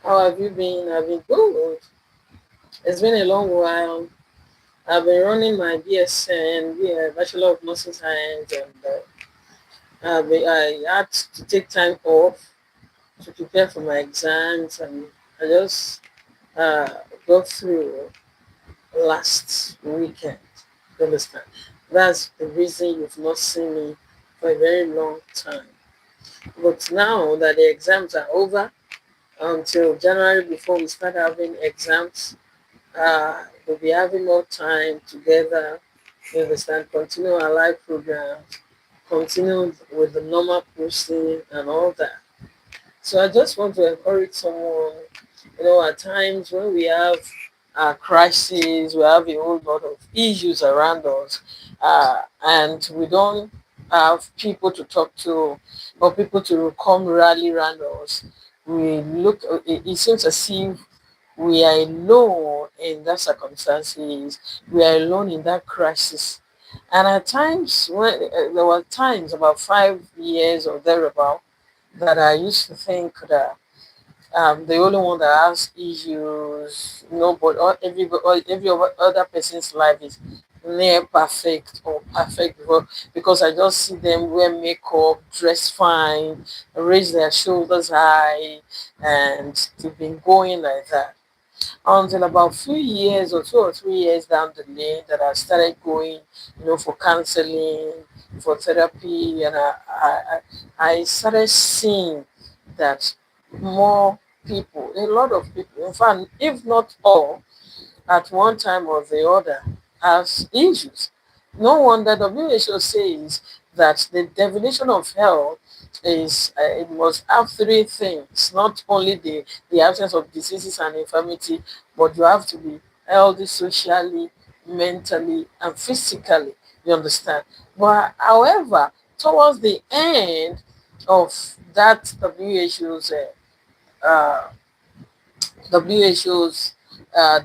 How have you been? I've been good. It's been a long while. I've been running my BSN, yeah, Bachelor of Nursing Science, and I had to take time off to prepare for my exams, and I just uh, got through last weekend. You understand? That's the reason you've not seen me for a very long time. But now that the exams are over, until January before we start having exams, we'll be having more time together, you understand, continue our live programs, continue with the normal posting and all that. So I just want to encourage someone, at times when we have a crisis, we have a whole lot of issues around us, and we don't have people to talk to or people to come rally around us. It seems as if we are alone in that circumstances, we are alone in that crisis. And at times, when there were times about 5 years or thereabout, that I used to think that the only one that has issues, nobody, every other person's life is near perfect or perfect, because I just see them wear makeup, dress fine, raise their shoulders high, and they've been going like that until about few years or 2 or 3 years down the lane that I started going, for counseling, for therapy, and I started seeing that more people, a lot of people, in fact, if not all, at one time or the other, has issues. No wonder WHO says that the definition of health is it must have three things, not only the absence of diseases and infirmity, but you have to be healthy socially, mentally, and physically. You understand? But however, towards the end of that uh, WHO's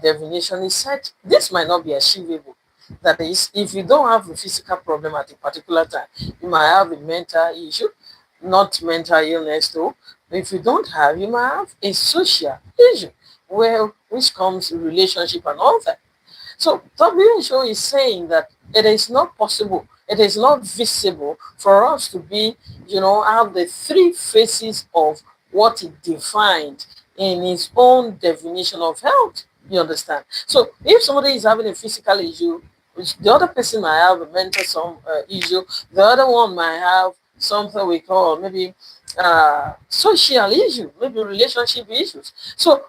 definition, he said this might not be achievable. That is, if you don't have a physical problem at a particular time, you might have a mental issue, not mental illness though. If you don't have, you might have a social issue, where which comes relationship and all that. So WHO is saying that it is not possible, it is not visible for us to be, have the three faces of what it defined in its own definition of health. You understand? So if somebody is having a physical issue, which the other person might have a mental issue, the other one might have something we call maybe social issue, maybe relationship issues. So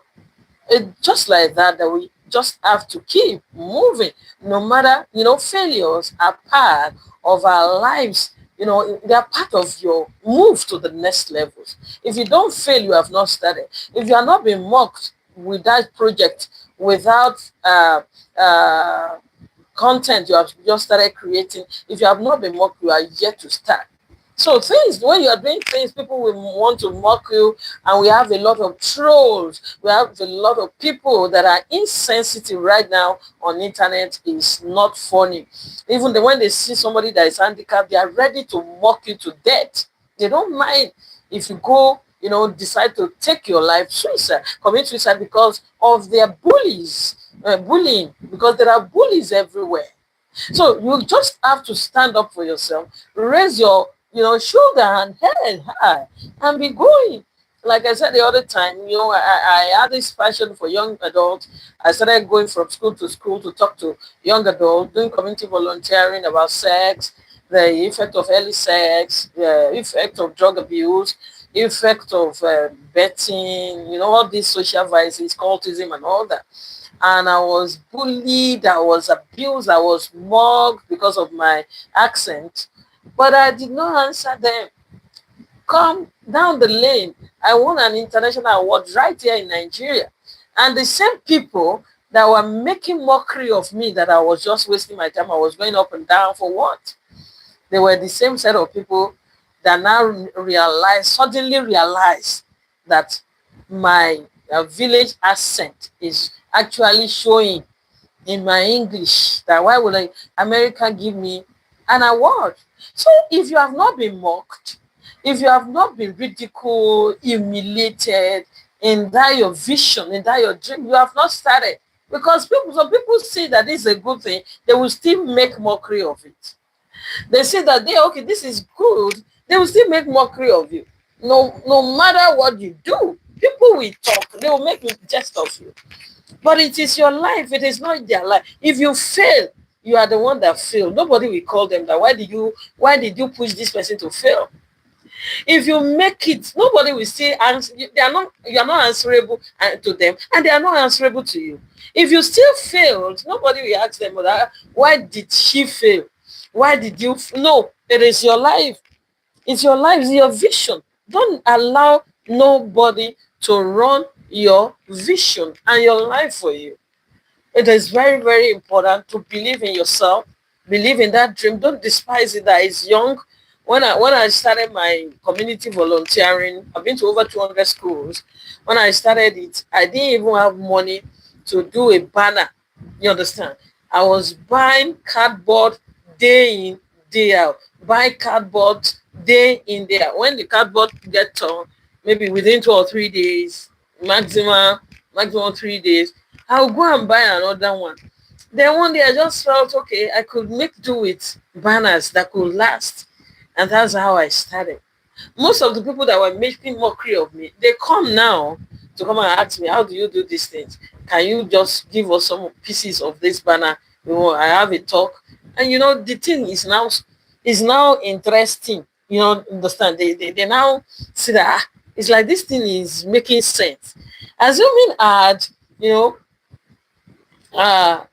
just like that, that we just have to keep moving no matter, failures are part of our lives. They are part of your move to the next levels. If you don't fail, you have not started. If you are not being mocked with that project, without content you have just started creating, if you have not been mocked, you are yet to start. So things, when you are doing things, people will want to mock you, and we have a lot of trolls. We have a lot of people that are insensitive right now on internet. Is not funny. Even when they see somebody that is handicapped, they are ready to mock you to death. They don't mind if you go, decide to take your life, suicide, commit suicide because of their bullying, because there are bullies everywhere. So you just have to stand up for yourself, raise your, shoulder and head high, and be going. Like I said the other time, I had this passion for young adults. I started going from school to school to talk to young adults, doing community volunteering about sex, the effect of early sex, the effect of drug abuse, effect of betting, all these social vices, cultism, and all that. And I was bullied, I was abused, I was mocked because of my accent, but I did not answer them. Come down the lane, I won an international award right here in Nigeria. And the same people that were making mockery of me, that I was just wasting my time, I was going up and down for what? They were the same set of people that now suddenly realize that my village accent is actually showing in my English. That why would America give me an award? So if you have not been mocked, if you have not been ridiculed, humiliated, in that your vision, in that your dream. You have not started. Because people, some people see that this is a good thing, they will still make mockery of it. They say that they okay, this is good, they will still make mockery of you. No matter what you do, people will talk, they will make a jest of you. But it is your life, it is not their life. If you fail, you are the one that failed. Nobody will call them that. Why did you push this person to fail? If you make it, nobody will say answer. They are not. You are not answerable to them, and they are not answerable to you. If you still failed, nobody will ask them, why did she fail? Why did you? No, it is your life. It's your life. It's your vision. Don't allow nobody to run your vision and your life for you. It is very, very important to believe in yourself, believe in that dream. Don't despise it that it's young. When I started my community volunteering, I've been to over 200 schools. When I started it, I didn't even have money to do a banner. You understand? I was buying cardboard day in, day out. Buy cardboard day in, day out. When the cardboard get torn, maybe within 2 or 3 days, maximum 3 days, I'll go and buy another one. Then one day I just felt okay, I could make do with banners that could last. And that's how I started. Most of the people that were making mockery of me, they come now to come and ask me, how do you do these things? Can you just give us some pieces of this banner? I have a talk. And the thing is now interesting. Understand? They now see that it's like this thing is making sense. Assuming I had, you know, uh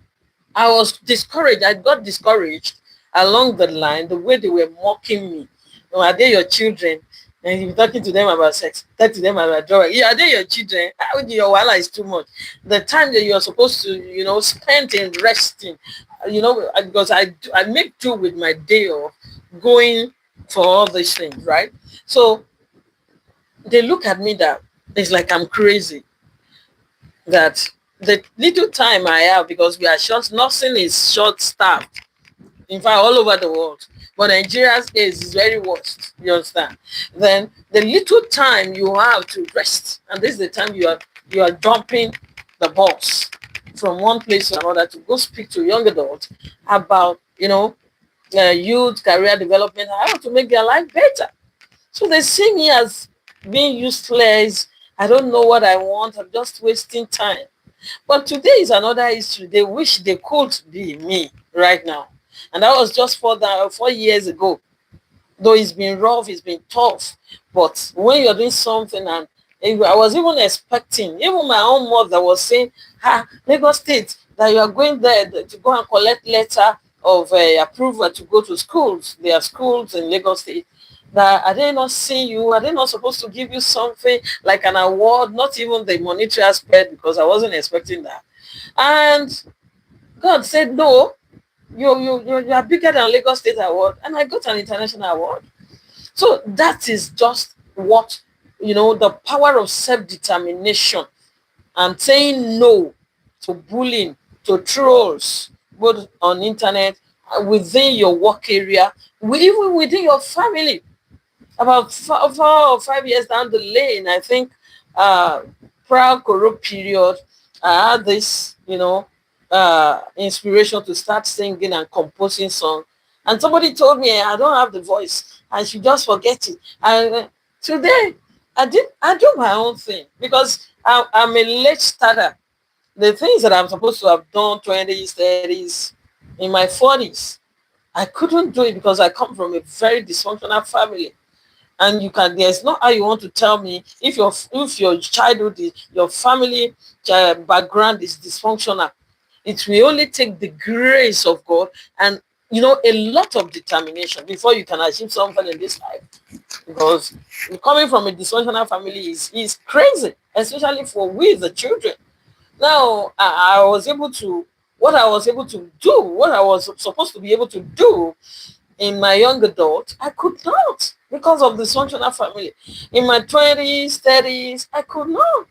I was discouraged. I got discouraged along the line, the way they were mocking me. Are they your children? And you're talking to them about sex, talk to them about drug. Yeah, are they your children? How your wala is too much. The time that you're supposed to, spend in resting, because I make do with my day of going for all these things, right? So they look at me that it's like I'm crazy. That the little time I have, because we are short, nursing is short staffed, in fact, all over the world. But Nigeria's case is very worst. You understand? Then the little time you have to rest, and this is the time you are jumping the bus from one place to another to go speak to young adults about youth career development, how to make their life better. So they see me as being useless. I don't know what I want. I'm just wasting time. But today is another history. They wish they could be me right now. And that was just 4 years ago. Though it's been rough, it's been tough. But when you're doing something, and I was even expecting, even my own mother was saying, Lagos State, that you are going there to go and collect letter of approval to go to schools. There are schools in Lagos State. That are they not seeing you? Are they not supposed to give you something like an award? Not even the monetary aspect, because I wasn't expecting that. And God said, no, you are bigger than Lagos State Award, and I got an international award. So that is just what the power of self-determination and saying no to bullying, to trolls, both on internet, within your work area, even within your family. About 4 or 5 years down the lane, I think, prior Koro period, I had this, inspiration to start singing and composing songs. And somebody told me I don't have the voice. I should just forget it. And today, I do my own thing, because I'm a late starter. The things that I'm supposed to have done 20s, 30s, in my 40s, I couldn't do it because I come from a very dysfunctional family. And there's not how you want to tell me if your childhood your family background is dysfunctional. It will only take the grace of God and a lot of determination before you can achieve something in this life. Because coming from a dysfunctional family is crazy, especially for we the children. Now I was able to what I was able to do, what I was supposed to be able to do in my young adult, I could not, because of the dysfunctional family. In my 20s, 30s, I could not.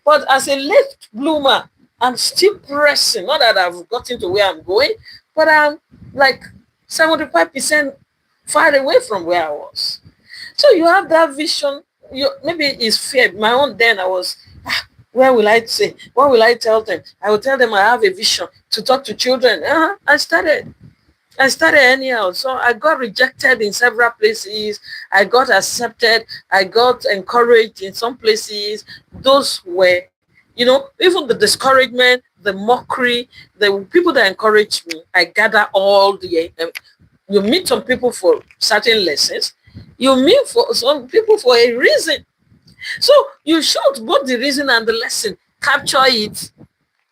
But as a late bloomer, I'm still pressing. Not that I've gotten to where I'm going, but I'm like 75% far away from where I was. So you have that vision maybe it's fear. My own then I was, where will I say? What will I tell them? I will tell them I have a vision to talk to children. I started anyhow. So I got rejected in several places. I got accepted. I got encouraged in some places. Those were, even the discouragement, the mockery, the people that encouraged me, I gather all the, you meet some people for certain lessons. You meet for some people for a reason. So you should both the reason and the lesson. Capture it.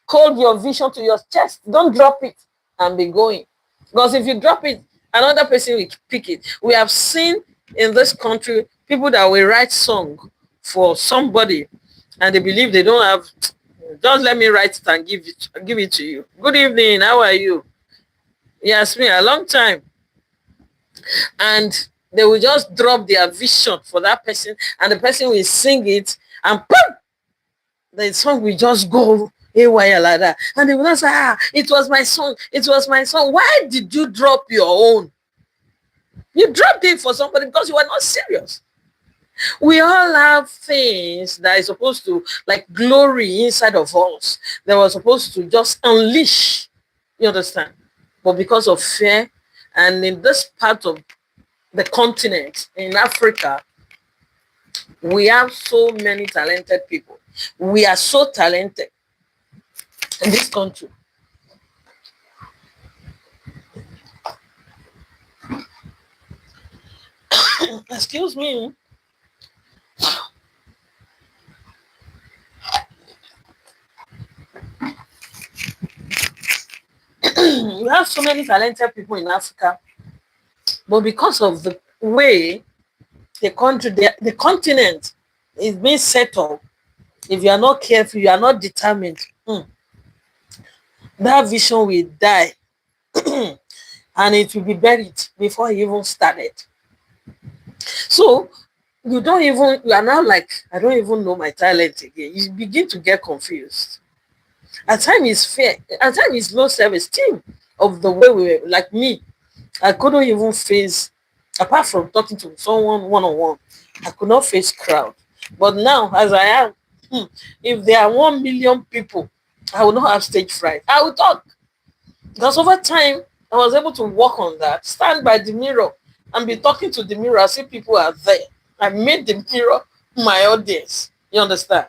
Hold your vision to your chest. Don't drop it and be going. Because if you drop it, another person will pick it. We have seen in this country people that will write song for somebody and they believe they don't have. Just let me write it and give it to you. Good evening. How are you? Yes, me a long time. And they will just drop their vision for that person and the person will sing it and boom, the song will just go haywire like that. And they will not say, it was my song. It was my song. Why did you drop your own? You dropped it for somebody because you were not serious. We all have things that is supposed to, like glory inside of us, that was supposed to just unleash. You understand? But because of fear, and in this part of the continent, in Africa, we have so many talented people. We are so talented in this country. Excuse me. We have so many talented people in Africa, but because of the way the country, the continent is being set up, if you are not careful, you are not determined, that vision will die and it will be buried before it even started. So you are now like, I don't even know my talent again. You begin to get confused. At times it's fear, at times it's low self-esteem of the way we were. Like me, I couldn't even face, apart from talking to someone one-on-one, I could not face crowd. But now, as I am, if there are 1 million people, I will not have stage fright. I will talk. Because over time, I was able to work on that, stand by the mirror and be talking to the mirror as if people are there. I made the mirror my audience. You understand?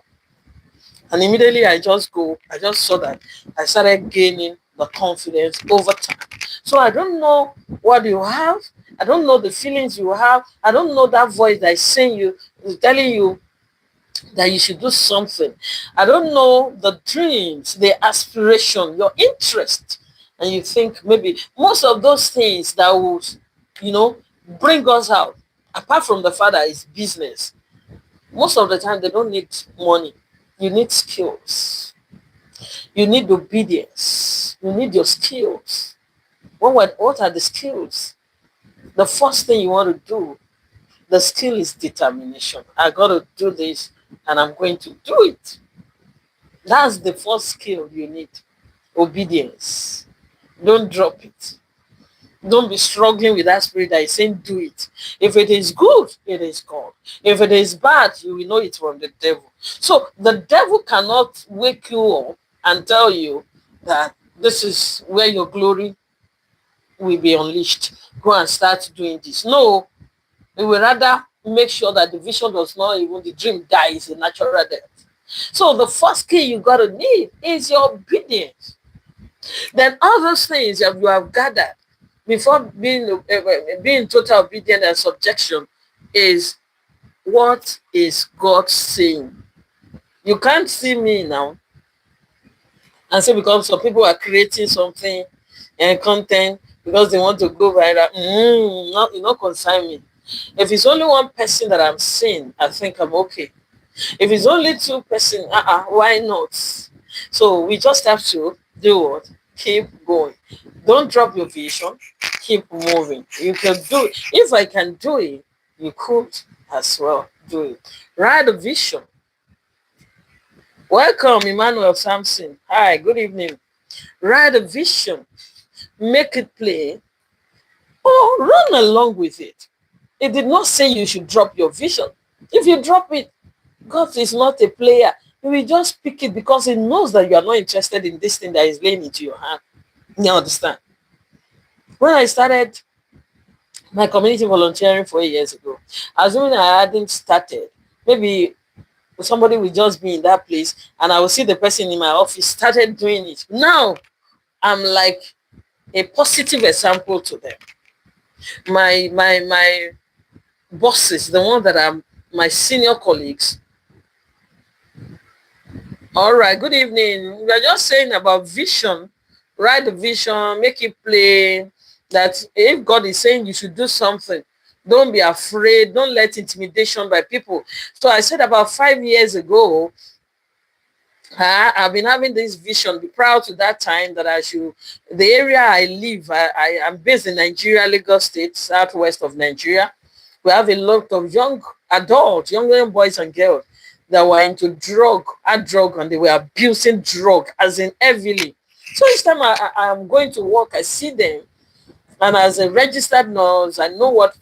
And immediately I just saw that I started gaining the confidence over time. So I don't know what you have. I don't know the feelings you have. I don't know that voice that is saying you, is telling you that you should do something. I don't know the dreams, the aspiration, your interest. And you think maybe most of those things that would, bring us out, apart from the fact that it's business, most of the time they don't need money. You need skills. You need obedience. You need your skills. What are the skills? The first thing you want to do, the skill is determination. I got to do this and I'm going to do it. That's the first skill you need. Obedience. Don't drop it. Don't be struggling with that spirit that is saying do it. If it is good, it is God. If it is bad, you will know it's from the devil. So the devil cannot wake you up and tell you that this is where your glory will be unleashed. Go and start doing this. No, we will rather make sure that the vision does not, even the dream dies a natural death. So the first key you got to need is your obedience. Then all those things that you have gathered before being total obedient and subjection is, what is God saying? You can't see me now and say because some people are creating something and content because they want to go viral. You not concern me. If it's only one person that I'm seeing, I think I'm okay. If it's only two person, why not? So we just have to do what? Keep going. Don't drop your vision. Keep moving. You can do it. If I can do it, you could as well do it. Write a vision. Welcome, Emmanuel Sampson. Hi, good evening. Write a vision. Make it play or run along with it. It did not say you should drop your vision. If you drop it, God is not a player. He will just pick it because he knows that you are not interested in this thing that is laying into your hand. You understand? When I started my community volunteering 4 years ago, assuming I hadn't started, maybe somebody will just be in that place and I will see the person in my office started doing it. Now I'm like a positive example to them. My bosses, the one that are my senior colleagues. All right, good evening. We are just saying about vision. Write the vision, make it plain. That if God is saying you should do something, don't be afraid. Don't let intimidation by people. So I said about 5 years ago, I've been having this vision. Be proud to that time that I should. The area I live, I am based in Nigeria, Lagos State, southwest of Nigeria. We have a lot of young adults, young boys and girls that were into hard drug, and they were abusing drug, as in heavily. So each time I'm going to work, I see them, and as a registered nurse, I know what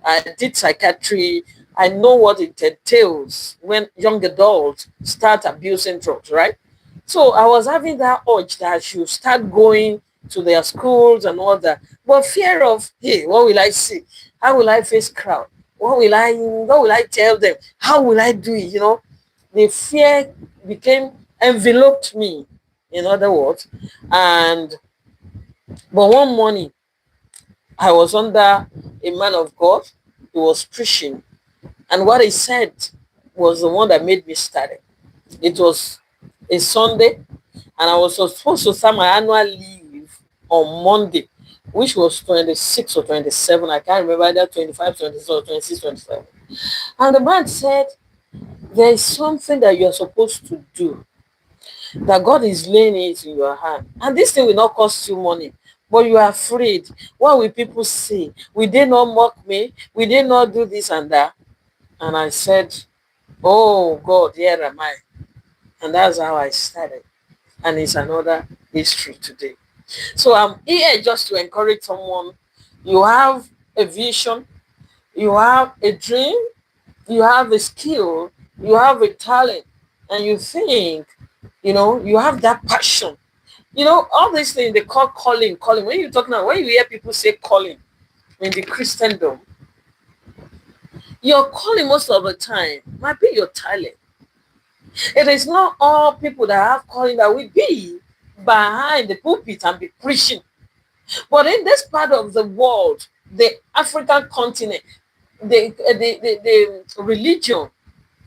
I did psychiatry. I know what it entails when young adults start abusing drugs, right? So I was having that urge that I should start going to their schools and all that. But fear of, hey, what will I see? How will I face crowd? What will I tell them? How will I do it? The fear became enveloped me, in other words. And but one morning I was under a man of God. He was preaching. And what he said was the one that made me start it. It was a Sunday, and I was supposed to start my annual leave on Monday, which was 26 or 27. I can't remember, either 25, 26, or 26, 27. And the man said, there is something that you're supposed to do, that God is laying it in your hand. And this thing will not cost you money, but you are afraid. What will people say? Will they not mock me? Will they not do this and that? And I said, oh God, here am I. And that's how I started. And it's another history today. So I'm here just to encourage someone. You have a vision, you have a dream, you have a skill, you have a talent, and you think, you have that passion. All these things they call calling. When you're talking about, when you hear people say calling in the Christendom, your calling most of the time might be your talent. It is not all people that have calling that will be behind the pulpit and be preaching. But in this part of the world, the African continent, the religion,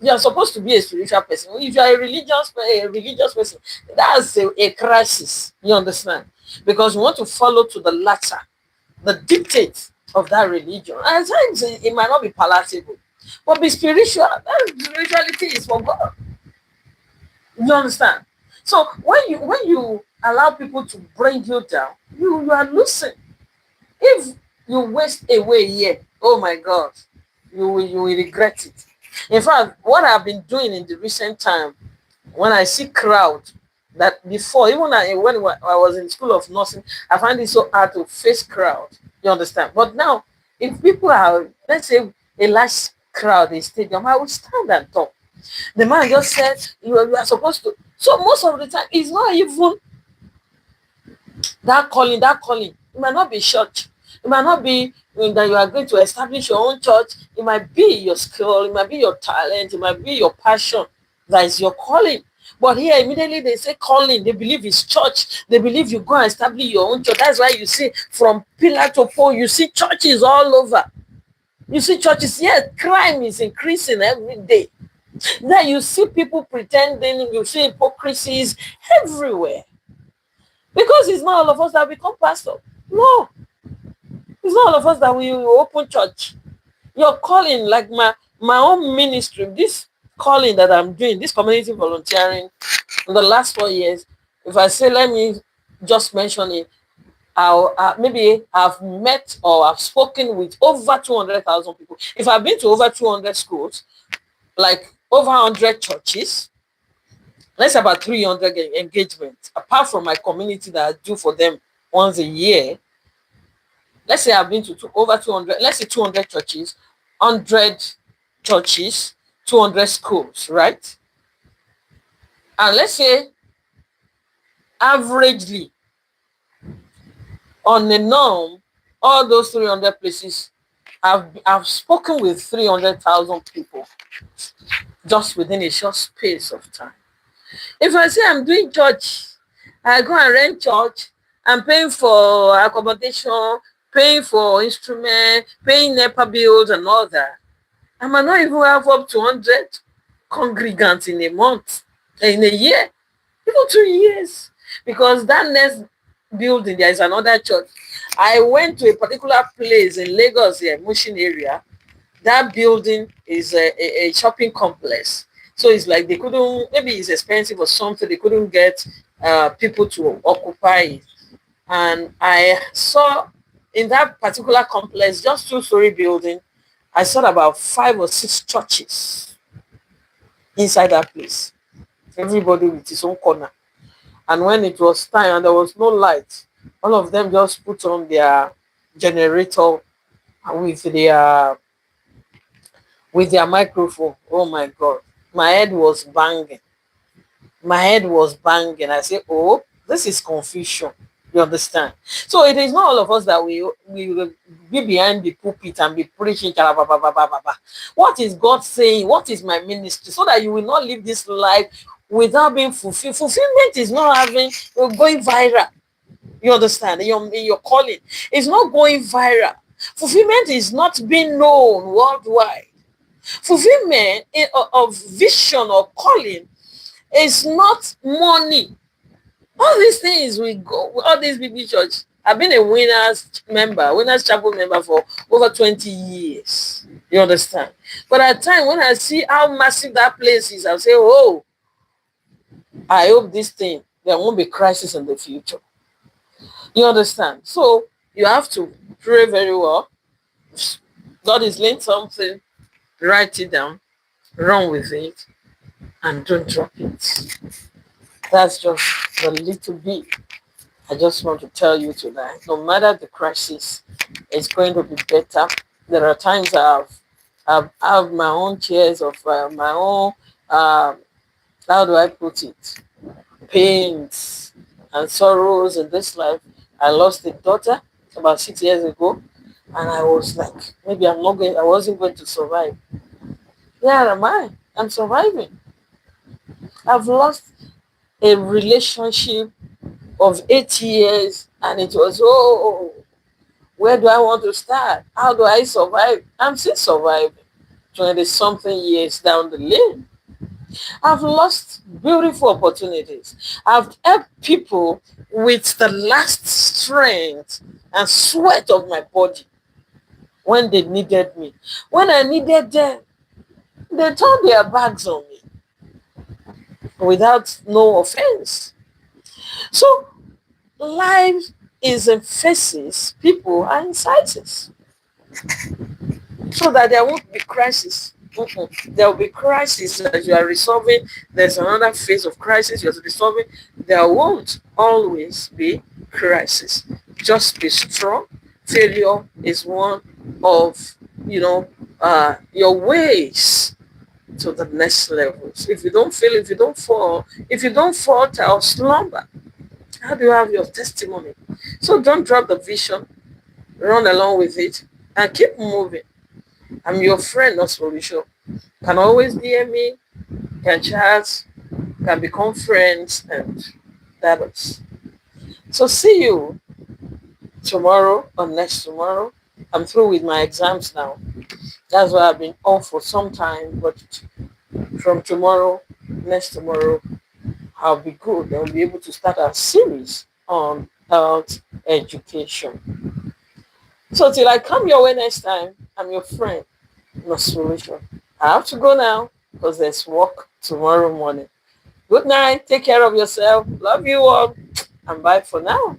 you are supposed to be a spiritual person. If you are a religious person, that's a crisis. You understand? Because you want to follow to the latter, the dictates of that religion. And at times it might not be palatable, but be spiritual. That spirituality is for God. You understand? So when you allow people to bring you down, you are losing. If you waste away here, oh my God, you will regret it. In fact, what I've been doing in the recent time, when I see crowd, that before, even when I was in school of nursing, I find it so hard to face crowd. You understand? But now, if people are, let's say, a large crowd in stadium, I will stand and talk. The man just said, you are supposed to. So most of the time, it's not even that calling. It might not be church. It might not be that you are going to establish your own church. It might be your skill. It might be your talent. It might be your passion. That is your calling. But here, immediately they say calling. They believe it's church. They believe you go and establish your own church. That's why you see from pillar to pole, you see churches all over. You see churches, yes, crime is increasing every day. Now you see people pretending, you see hypocrisies everywhere. Because it's not all of us that become pastor. No, it's not all of us that will open church. Your calling, like my own ministry, this calling that I'm doing, this community volunteering in the last 4 years, if I say, let me just mention it, maybe I've met or I've spoken with over 200,000 people. If I've been to over 200 schools, like over 100 churches, let's say about 300 engagements, apart from my community that I do for them once a year. Let's say I've been to over 200, let's say 200 churches, 100 churches, 200 schools, right? And let's say averagely, on the norm, all those 300 places, I've spoken with 300,000 people just within a short space of time. If I say I'm doing church, I go and rent church, I'm paying for accommodation, paying for instrument, paying NEPA bills and all that. I might not even have up to 100 congregants in a month, in a year, even 2 years. Because that next building, there is another church. I went to a particular place in Lagos, here, Mushin area. That building is a shopping complex. So it's like they couldn't, maybe it's expensive or something, they couldn't get people to occupy it. And I saw in that particular complex, just two-story building, I saw about 5 or 6 churches inside that place. Everybody with his own corner. And when it was time and there was no light, all of them just put on their generator with their microphone. Oh my God. My head was banging. My head was banging. I said, oh, this is confusion. You understand? So it is not all of us that we will be behind the pulpit and be preaching. What is God saying? What is my ministry? So that you will not live this life without being fulfilled. Fulfillment is not having going viral. You understand? Your calling. It's not going viral. Fulfillment is not being known worldwide. Fulfillment of vision or calling is not money. All these things we go, all these big church. I've been a winners chapel member for over 20 years. You understand? But at times when I see how massive that place is, I'll say, oh, I hope this thing, there won't be crisis in the future. You understand? So you have to pray very well. God is laying something, write it down, run with it, and don't drop it. That's just a little bit I just want to tell you tonight. No matter the crisis, it's going to be better. There are times I've have my own tears of my own, how do I put it, pains and sorrows in this life. I lost a daughter about 6 years ago, and I was like, maybe I wasn't going to survive. Here am I? I'm surviving. I've lost a relationship of 8 years, and it was, oh, where do I want to start? How do I survive? I'm still surviving 20 something years down the lane. I've lost beautiful opportunities. I've helped people with the last strength and sweat of my body when they needed me. When I needed them, they turned their backs on me without no offense. So life is in phases, people are in sizes. So that there won't be crisis. There will be crisis that you are resolving. There's another phase of crisis you're resolving. There won't always be crisis. Just be strong. Failure is one of, your ways to the next levels. If you don't fail, if you don't fall, if you don't falter or slumber, how do you have your testimony? So don't drop the vision, run along with it, and keep moving. I'm your friend, not solution. Can always DM me, can chat, can become friends, and that is. So see you tomorrow or next tomorrow. I'm through with my exams now. That's why I've been off for some time, but from tomorrow, next tomorrow, I'll be good. I'll be able to start a series on health education. So till I come your way next time, I'm your friend, no solution. I have to go now because there's work tomorrow morning. Good night. Take care of yourself. Love you all. And bye for now.